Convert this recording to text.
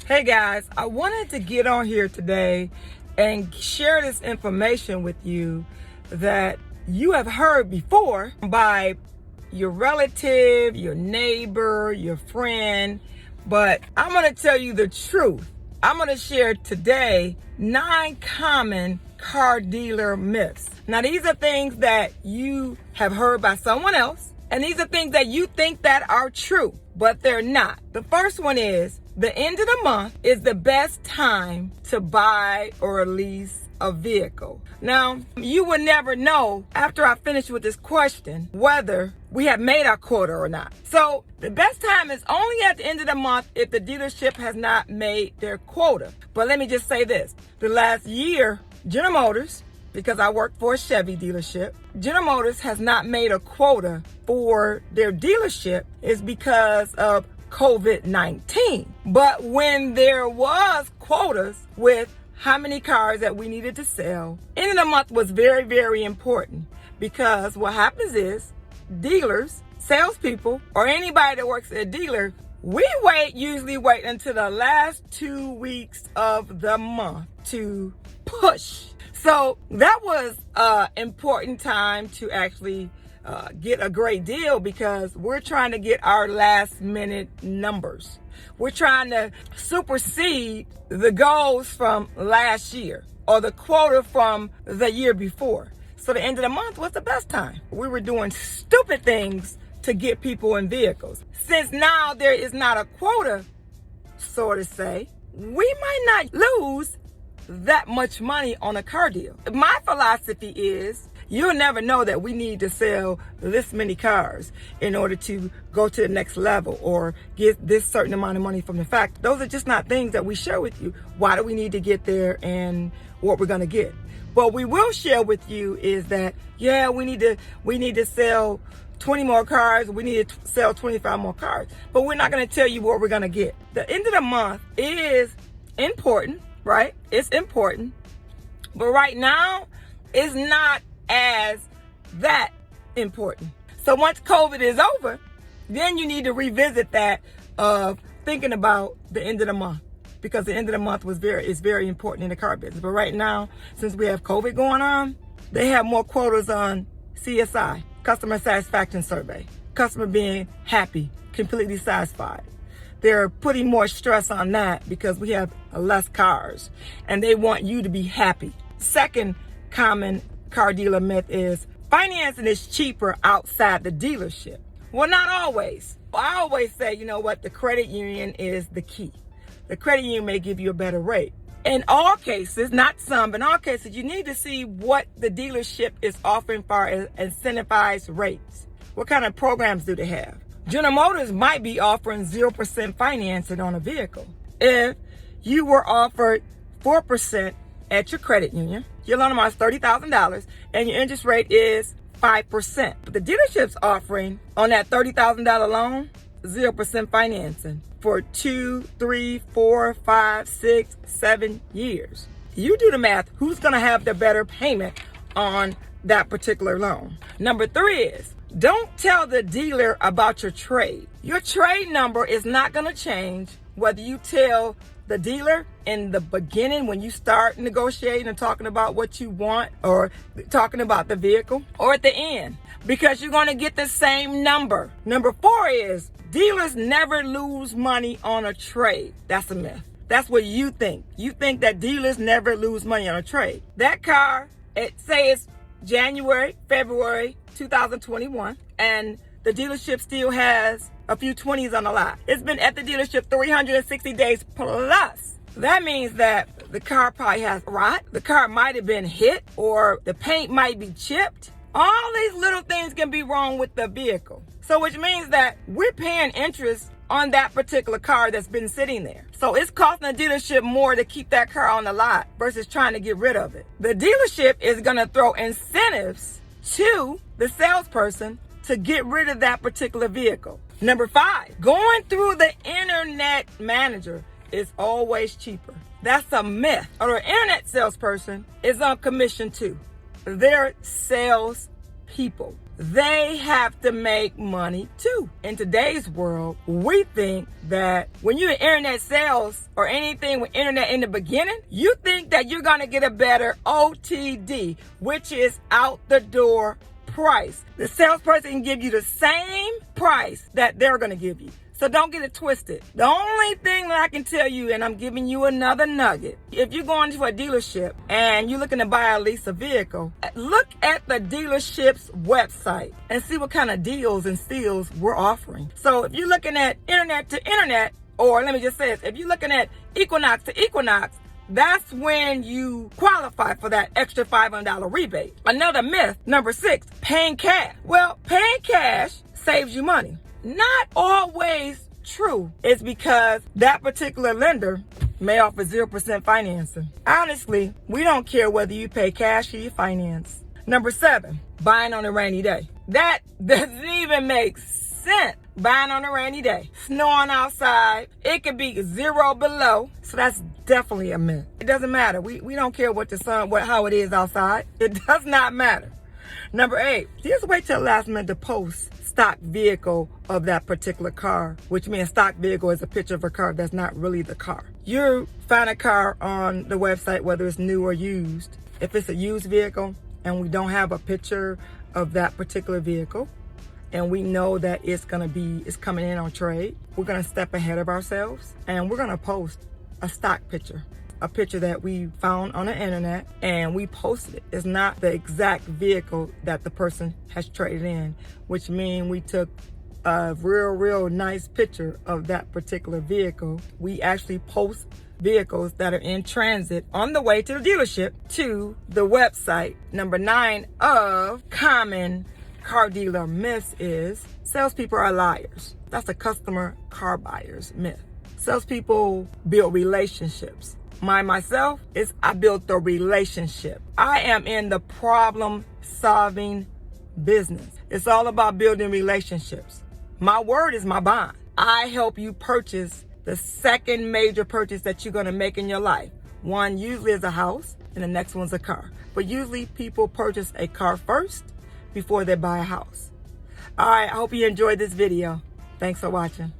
Hey guys, I wanted to get on here today and share this information with you that you have heard before by your relative, your neighbor, your friend, but I'm going to tell you the truth. I'm going to share today 9 common car dealer myths. Now, these are things that you have heard by someone else, and these are things that you think that are true, but they're not. The first one is the end of the month is the best time to buy or lease a vehicle. Now, you will never know after I finish with this question whether we have made our quota or not. So the best time is only at the end of the month if the dealership has not made their quota. But let me just say this. The last year, General Motors, because I work for a Chevy dealership, General Motors has not made a quota for their dealership is because of COVID-19. But when there was quotas with how many cars that we needed to sell, end of the month was very, very important, because what happens is dealers, salespeople, or anybody that works at a dealer, we usually wait until the last 2 weeks of the month to push. So that was an important time to actually get a great deal, because we're trying to get our last minute numbers. We're trying to supersede the goals from last year or the quota from the year before. So the end of the month was the best time. We were doing stupid things to get people in vehicles. Since now there is not a quota, so to say, we might not lose that much money on a car deal. My philosophy is you'll never know that we need to sell this many cars in order to go to the next level or get this certain amount of money from the factory. Those are just not things that we share with you. Why do we need to get there and what we're going to get? What we will share with you is that, yeah, we need to sell 20 more cars. We need to sell 25 more cars. But we're not going to tell you what we're going to get. The end of the month is important, right? It's important. But right now, it's not as that important. So once COVID is over, then you need to revisit that of thinking about the end of the month, because the end of the month is very important in the car business. But right now, since we have COVID going on, they have more quotas on CSI, customer satisfaction survey, customer being happy, completely satisfied. They're putting more stress on that because we have less cars and they want you to be happy. Second common car dealer myth is financing is cheaper outside the dealership. Well, not always. I always say, you know what, the credit union is the key. The credit union may give you a better rate. In all cases, not some, but in all cases, you need to see what the dealership is offering for incentivized rates. What kind of programs do they have? General Motors might be offering 0% financing on a vehicle. If you were offered 4% at your credit union, your loan amount is $30,000 and your interest rate is 5%. But the dealership's offering on that $30,000 loan 0% financing for 2, 3, 4, 5, 6, 7 years. You do the math. Who's going to have the better payment on that particular loan? Number 3 is don't tell the dealer about your trade. Your trade number is not going to change whether you tell the dealer in the beginning when you start negotiating and talking about what you want or talking about the vehicle, or at the end, because you're going to get the same number. Number 4 is dealers never lose money on a trade. That's a myth. That's what you think. You think that dealers never lose money on a trade. That car, say it's January, February 2021, and the dealership still has a few 20s on the lot. It's been at the dealership 360 days plus. That means that the car probably has rot. The car might have been hit, or the paint might be chipped. All these little things can be wrong with the vehicle. So which means that we're paying interest on that particular car that's been sitting there. So it's costing the dealership more to keep that car on the lot versus trying to get rid of it. The dealership is going to throw incentives to the salesperson to get rid of that particular vehicle. Number 5, going through the internet manager is always cheaper. That's a myth. Or an internet salesperson is on commission too. They're sales people. they have to make money too. In today's world, we think that when you're in internet sales or anything with internet in the beginning, you think that you're going to get a better OTD, which is out the door price. The salesperson can give you the same price that they're going to give you. So don't get it twisted. The only thing that I can tell you, and I'm giving you another nugget, if you're going to a dealership and you're looking to buy or lease a vehicle, look at the dealership's website and see what kind of deals and steals we're offering. So if you're looking at internet to internet, or let me just say this, if you're looking at Equinox to Equinox, that's when you qualify for that extra $500 rebate. Another myth, number 6, paying cash. Well, paying cash saves you money. Not always true. It's because that particular lender may offer 0% financing. Honestly, we don't care whether you pay cash or you finance. Number 7, buying on a rainy day. That doesn't even make sense. Buying on a rainy day. Snowing outside. It could be 0 below. So that's definitely a myth. It doesn't matter. We don't care what the sun, how it is outside. It does not matter. Number 8, just wait till the last minute to post stock vehicle of that particular car, which means stock vehicle is a picture of a car that's not really the car. You find a car on the website, whether it's new or used. If it's a used vehicle and we don't have a picture of that particular vehicle, and we know that it's coming in on trade, we're gonna step ahead of ourselves and we're gonna post a stock picture. A picture that we found on the internet and we posted it. It's not the exact vehicle that the person has traded in, which means we took a real nice picture of that particular vehicle. We actually post vehicles that are in transit on the way to the dealership to the website. Number 9 of common car dealer myths is salespeople are liars. That's a customer car buyer's myth. Salespeople build relationships. Myself is I built the relationship. I am in the problem solving business. It's all about building relationships. My word is my bond. I help you purchase the second major purchase that you're going to make in your life. One usually is a house and the next one's a car. But usually people purchase a car first before they buy a house. All right, I hope you enjoyed this video. Thanks for watching.